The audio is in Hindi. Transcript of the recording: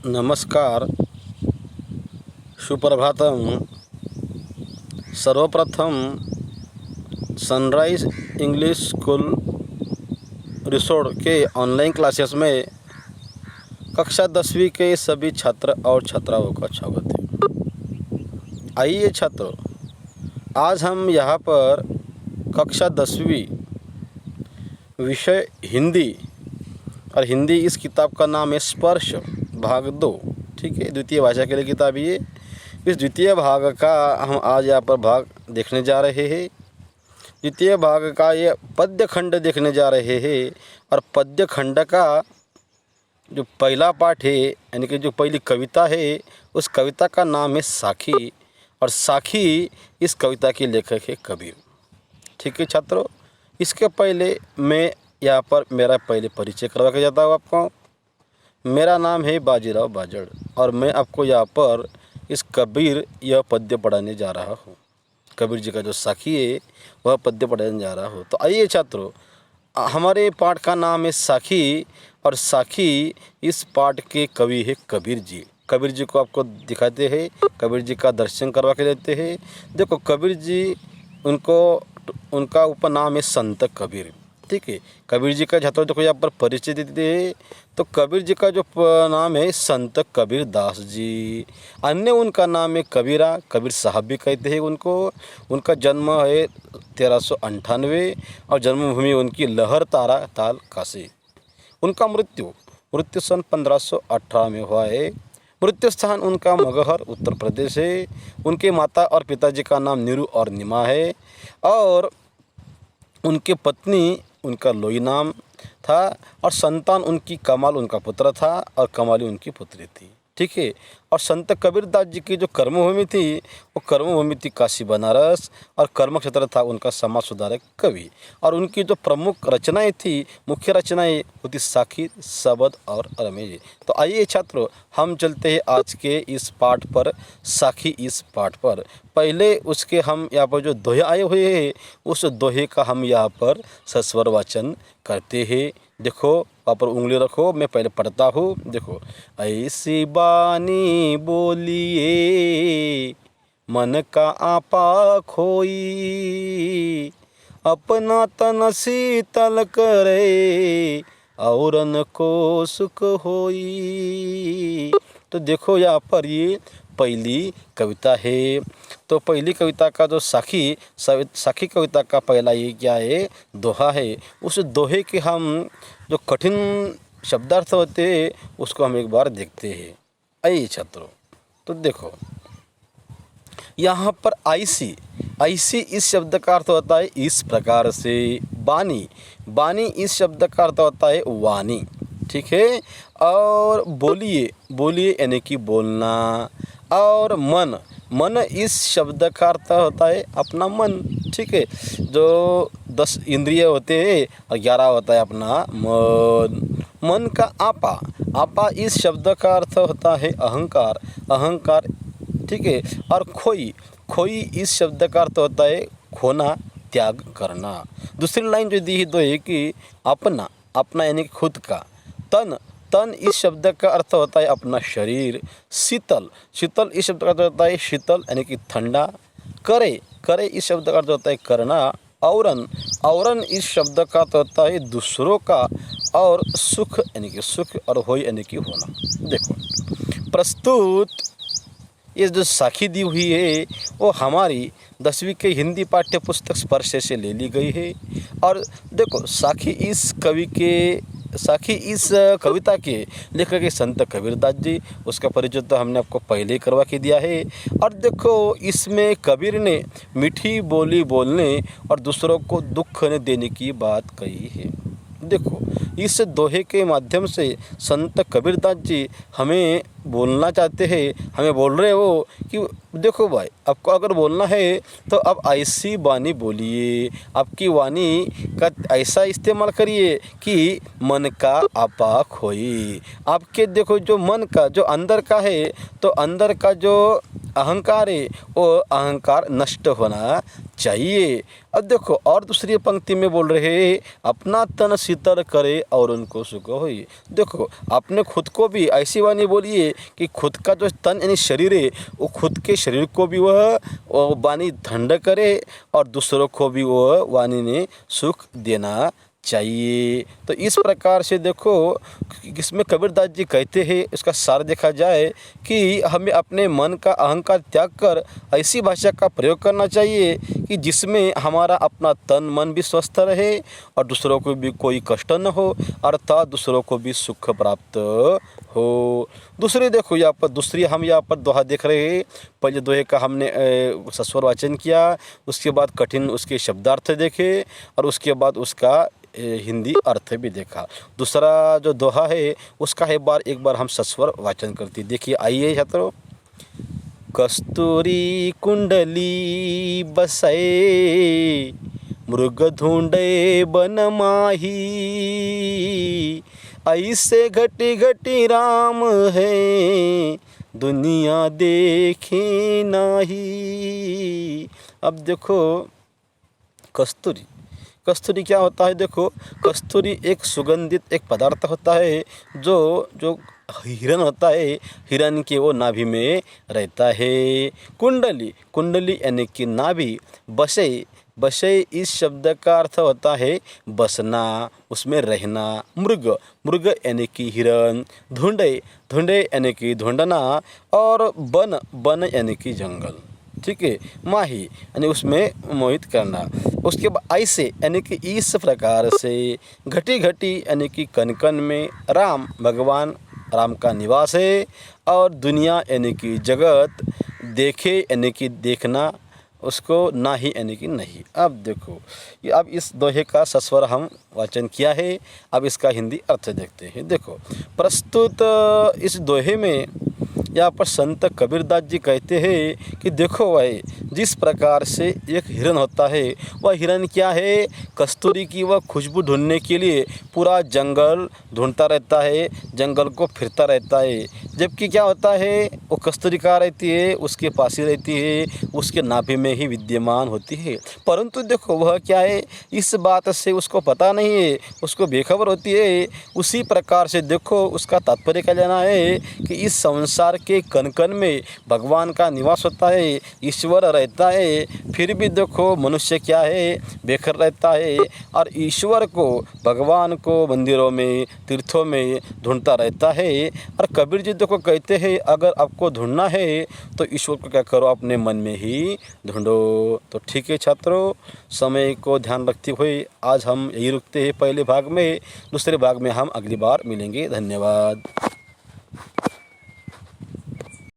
नमस्कार, सुप्रभातम। सर्वप्रथम सनराइज इंग्लिश स्कूल रिसोड के ऑनलाइन क्लासेस में कक्षा 10वीं के सभी छात्र और छात्राओं का स्वागत है। आइए छात्रों, आज हम यहाँ पर कक्षा 10वीं विषय हिंदी, और हिंदी इस किताब का नाम है स्पर्श भाग 2। ठीक है, द्वितीय भाषा के लिए किताब ये। इस द्वितीय भाग का हम आज यहाँ पर भाग देखने जा रहे हैं। द्वितीय भाग का ये पद्य खंड देखने जा रहे हैं, और पद्य खंड का जो पहला पाठ है, यानी कि जो पहली कविता है, उस कविता का नाम है साखी, और साखी इस कविता के लेखक है कबीर। ठीक है छात्रों, इसके पहले मैं यहाँ पर मेरा पहले परिचय करवा के जाता हूँ आपको। मेरा नाम है बाजीराव बाजड़, और मैं आपको यहाँ पर इस कबीर यह पद्य पढ़ाने जा रहा हूँ। कबीर जी का जो साखी है वह पद्य पढ़ाने जा रहा हूँ। तो आइए छात्रों, हमारे पाठ का नाम है साखी, और साखी इस पाठ के कवि है कबीर जी। कबीर जी को आपको दिखाते हैं, कबीर जी का दर्शन करवा के देते हैं। देखो, कबीर जी उनका उपनाम है संत कबीर। ठीक है, कबीर जी का छात्रों देखो यहाँ पर परिचय देते हैं। तो कबीर जी का जो नाम है संत कबीर दास जी, अन्य उनका नाम है कबीरा, कबीर साहब भी कहते हैं उनको। उनका जन्म है 1398, और जन्मभूमि उनकी लहर तारा ताल काशी। उनका मृत्यु सन 1518 में हुआ है। मृत्यु स्थान उनका मगहर उत्तर प्रदेश है। उनके माता और पिताजी का नाम नीरू और निमा है, और उनके पत्नी उनका लोई नाम था, और संतान उनकी कमाल उनका पुत्र था, और कमाली उनकी पुत्री थी। ठीक है, और संत कबीरदास जी की जो कर्मभूमि थी वो कर्मभूमि थी काशी बनारस, और कर्मक्षेत्र था उनका समाज सुधारक कवि। और उनकी जो प्रमुख रचनाएं थी, मुख्य रचनाएं होती साखी, शबद और रमेश। तो आइए छात्रों, हम चलते हैं आज के इस पाठ पर, साखी इस पाठ पर। पहले उसके हम यहाँ पर जो दोहे आए हुए हैं, उस दोहे का हम यहाँ पर सस्वर वाचन करते हैं। देखो, वहाँ पर उंगली रखो, मैं पहले पढ़ता हूँ। देखो, ऐसी बानी बोलिए मन का आपा खोई, अपना तन शीतल करे औरन को सुख होई। तो देखो यहाँ पर ये पहली कविता है। तो पहली कविता का जो साखी कविता का पहला ये क्या है, दोहा है। उस दोहे के हम जो कठिन शब्दार्थ होते हैं उसको हम एक बार देखते हैं। आइए छात्रों, तो देखो यहाँ पर ऐसी इस शब्द का अर्थ होता है इस प्रकार से। बानी इस शब्द का अर्थ होता है वाणी। ठीक है, और बोलिए यानी कि बोलना। और मन इस शब्द का अर्थ होता है अपना मन। ठीक है, जो 10 इंद्रिय होते हैं और 11 होता है अपना मन का आपा इस शब्द का अर्थ होता है अहंकार। ठीक है, और खोई इस शब्द का अर्थ होता है खोना, त्याग करना। दूसरी लाइन जो दी है दो है कि अपना यानी खुद का। तन इस शब्द का अर्थ होता है अपना शरीर। शीतल इस शब्द का अर्थ होता है शीतल यानी कि ठंडा। करे इस शब्द का अर्थ होता है करना। औरन इस शब्द का अर्थ होता है दूसरों का। और सुख यानी कि सुख, और होई यानी कि होना। देखो, प्रस्तुत ये जो साखी दी हुई है वो हमारी 10वीं के हिंदी पाठ्य पुस्तक स्पर्श से ले ली गई है। और देखो, साखी इस कविता के लेखक है संत कबीरदास जी। उसका परिचय तो हमने आपको पहले ही करवा के दिया है। और देखो, इसमें कबीर ने मीठी बोली बोलने और दूसरों को दुख न देने की बात कही है। देखो, इस दोहे के माध्यम से संत कबीरदास जी हमें बोलना चाहते हैं, हमें बोल रहे हो कि देखो भाई, आपको अगर बोलना है तो आप ऐसी वाणी बोलिए, आपकी वाणी का ऐसा इस्तेमाल करिए कि मन का आपा खोई। आपके देखो, जो मन का जो अंदर का है, तो अंदर का जो अहंकार है वो अहंकार नष्ट होना चाहिए। अब देखो और दूसरी पंक्ति में बोल रहे हैं, अपना तन शीतल करे और उनको सुख होई। देखो आपने खुद को भी ऐसी वाणी बोलिए कि खुद का जो तन यानी शरीर है वो खुद के शरीर को भी वह वाणी ठंड करे और दूसरों को भी वह वाणी ने सुख देना चाहिए। तो इस प्रकार से देखो इसमें कबीरदास जी कहते हैं, इसका सार देखा जाए कि हमें अपने मन का अहंकार त्याग कर ऐसी भाषा का प्रयोग करना चाहिए कि जिसमें हमारा अपना तन मन भी स्वस्थ रहे और दूसरों को भी कोई कष्ट न हो, अर्थात दूसरों को भी सुख प्राप्त हो। दूसरी देखो यहाँ पर दूसरी हम यहाँ पर दोहा देख रहे हैं। पहले दोहे का हमने सस्वर वाचन किया, उसके बाद कठिन उसके शब्दार्थ देखे और उसके बाद उसका हिंदी अर्थ भी देखा। दूसरा जो दोहा है उसका एक बार हम सस्वर वाचन करते देखिए। आइए छात्रों। कस्तूरी कुंडली बसै मृग ढूंढे बन माही, ऐसे घटी घटी राम है दुनिया देखे नाही। अब देखो कस्तूरी कस्तूरी क्या होता है? देखो कस्तूरी एक सुगंधित एक पदार्थ होता है जो हिरन होता है, हिरन के वो नाभि में रहता है। कुंडली यानी कि नाभि। बसे इस शब्द का अर्थ होता है बसना, उसमें रहना। मृग यानी कि हिरन। ढूंढे यानी कि ढूंढना और बन यानी कि जंगल। ठीक है। माही यानी उसमें मोहित करना। उसके बाद ऐसे यानी कि इस प्रकार से। घटी यानी कि कन में। राम भगवान राम का निवास है और दुनिया यानी कि जगत। देखे यानी कि देखना, उसको नाही यानी कि नहीं। अब देखो ये अब इस दोहे का सस्वर हम वाचन किया है, अब इसका हिंदी अर्थ देखते हैं। देखो प्रस्तुत इस दोहे में यहाँ पर संत कबीरदास जी कहते हैं कि देखो भाई जिस प्रकार से एक हिरन होता है वह हिरन क्या है, कस्तूरी की वह खुशबू ढूंढने के लिए पूरा जंगल ढूंढता रहता है, जंगल को फिरता रहता है। जबकि क्या होता है वो कस्तूरी कहाँ रहती है, उसके पास ही रहती है, उसके नाभि में ही विद्यमान होती है। परंतु देखो वह क्या है इस बात से उसको पता नहीं है, उसको बेखबर होती है। उसी प्रकार से देखो उसका तात्पर्य क्या लेना है कि इस संसार के कण में भगवान का निवास होता है, ईश्वर रहता है, फिर भी देखो मनुष्य क्या है बेखबर रहता है और ईश्वर को भगवान को मंदिरों में तीर्थों में ढूंढता रहता है। और कबीर जी देखो कहते हैं अगर आपको ढूंढना है तो ईश्वर को क्या करो, अपने मन में ही ढूंढो। तो ठीक है छात्रों, समय को ध्यान रखते हुए आज हम यही रुकते हैं पहले भाग में। दूसरे भाग में हम अगली बार मिलेंगे। धन्यवाद।